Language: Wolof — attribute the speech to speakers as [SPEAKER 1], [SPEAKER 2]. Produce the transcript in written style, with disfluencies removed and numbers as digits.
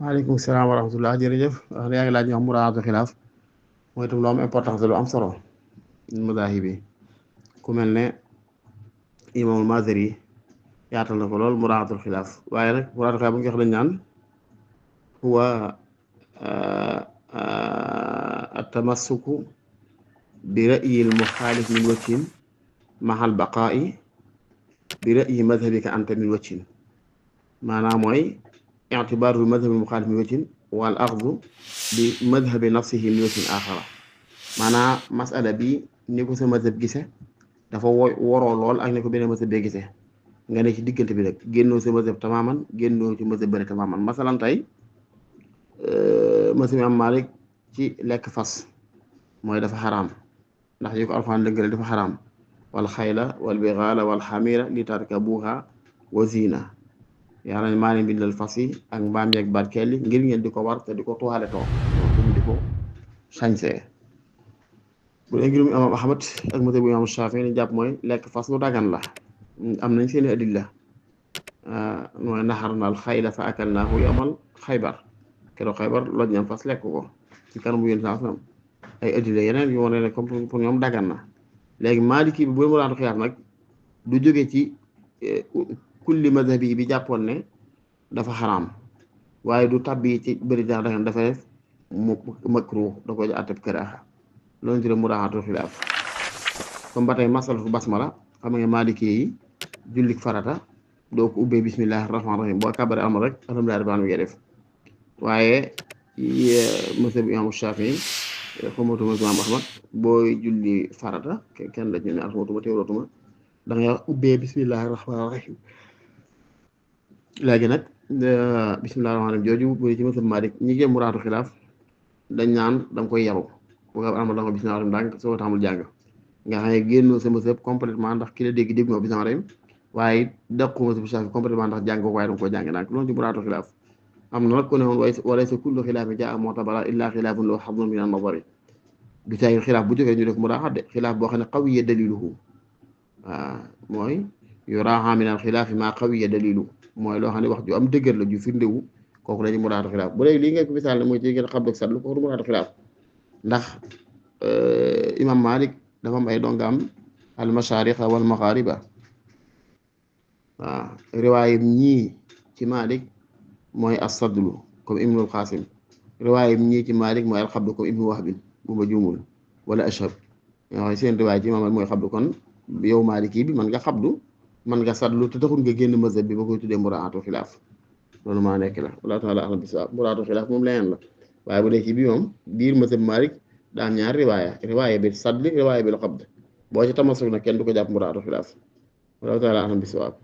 [SPEAKER 1] waaleykum salaam wa rahmatullah jërëjëf wax yaa ngi laaj ñu wax muraaatu xilaaf mooy itam lu am importance lu am solo madaahib yi ku mel ne imaamul Maazari yaatal na ko lool muraatul xilaaf waaye nag muraatul xilaaf bu ñu ko wax dañ naan huwa atamassuku bi ra'yil muxaalif min wajhin mahal baqaa'i bi ra'yi madhabika anta min wajhin maanaam mooy i'tibaaru madhabil muxaalif min wajhin wal axdu bi madhabi nafsihi min wajhin aaxara maanaam masala bi ni ko sa madhab gise dafa woroo lool ak ni ko beneen madhab bee gise nga ne ci diggante bi nag génnoo sa madhab tamaaman génnoo ci madhab bëri tamaaman masalan tey madhab am Maalik ci lekk fas mooy dafa xaraam ndax yi ko Alxuraan dëggale dafa xaraam wal xayla wal bigaala wal xamira li tarkabuha wa zina yàlla ne maa leen bindal fas yi ak mbaam yeeg barkeel yi ngir ngeen di ko war te di ko tuwaale toog di ko sañsee bu dee ngirum imaam Ahmad ak mazhabu imaam Shaafi'i ni jàpp mooy lekk fas lu dagan la am nañ seeni adilla mooy naxarnal xayla fa akalnaahu yawmal xaybar keroog xaybar loj ñam fas lekk ko ci kanamu yéen saa am ay adilla yeneen yu wane ne comme pour ñoom dagan na léegi Maaliki bi bu mu daan xiyaas nag du jóge ci kulli madhabi bi jàppoon ne dafa xaraam waaye du tabbi ci bëri dax dagan dafa def mu makruh da ko atteb karaaha loolu tuddee muraaxatul xilaaf comme ba tey masala fu basmala xam nga Maaliki yi jullik farata doo ko ubbee bismillahi rahmaani rahim boo kàbbaree am rek alhamdulillahi rabbil aalamiin ngay def waaye mazhab imam Shaafi'i xamatuma imam Ahmad booy julli farata kenn la ñu ne xamatuma teewlootuma da ngay ubbee bismillahi rahmaani rahim léegi nag bismillahi rahmaani rahim jooju bu ci mazhab Maalik ñi jëm muraatu xilaaf dañ naan da nga koy yaru bu nga amal da nga bismillahi rahmaani rahim soo taxamul jàng nga xam ne génnoo sa mazhab complètement ndax ki la dégg dégg nga bismillahi rahim waaye daqu mazhab Shaafi'i complètement ndax jàng ko waaye da nga koy jàng ndànk loolu ci muraatu xilaaf am na nag ku ne woon walaysa kullu xilaafin jaa mu'tabara illaa xilaafun lahu hazzun min an-nazari du caagi xilaaf bu jógee ñu def muraaxat de xilaaf boo xam ne qawiyya daliluhu waaw mooy yuraaha min al-xilaafi maa qawiyya dalilu mooy loo xam ne wax ju am dëgër la ju firndewu kooku lañu muraatu xilaaf bu léegi lii nga ko misaal ne mooy ci ngeen xam ak satlu kooku du muraatu xilaaf ndax imam Malik dafa am ay dongaam al-mashaariqa wal maghariba waaw riwaayam ñii ci Malik mooy as-sadlu comme ibnul Qasim riwaayam ñii ci Malik mooy al-xabdu comme ibnu Wahbin bu ma juumul wala ashab yoo seen riwaay ci imam mooy xabdu kon yow Maliki bi man nga xabdu man nga sadlu te taxul nga génn mazhab bi ba koy tuddee muraatu xilaaf loolu maa nekk la wallaahu taala a'lam bisawaab muraatu xilaaf moom leneen la waaye bu dee ci bi moom biir mazhab Malik daa am ñaar riwaaya bi sadli riwaaya bi la xabd boo ci tamasuk nag kenn du ko jàpp muraatu xilaaf wallaahu taala a'lam bisawaab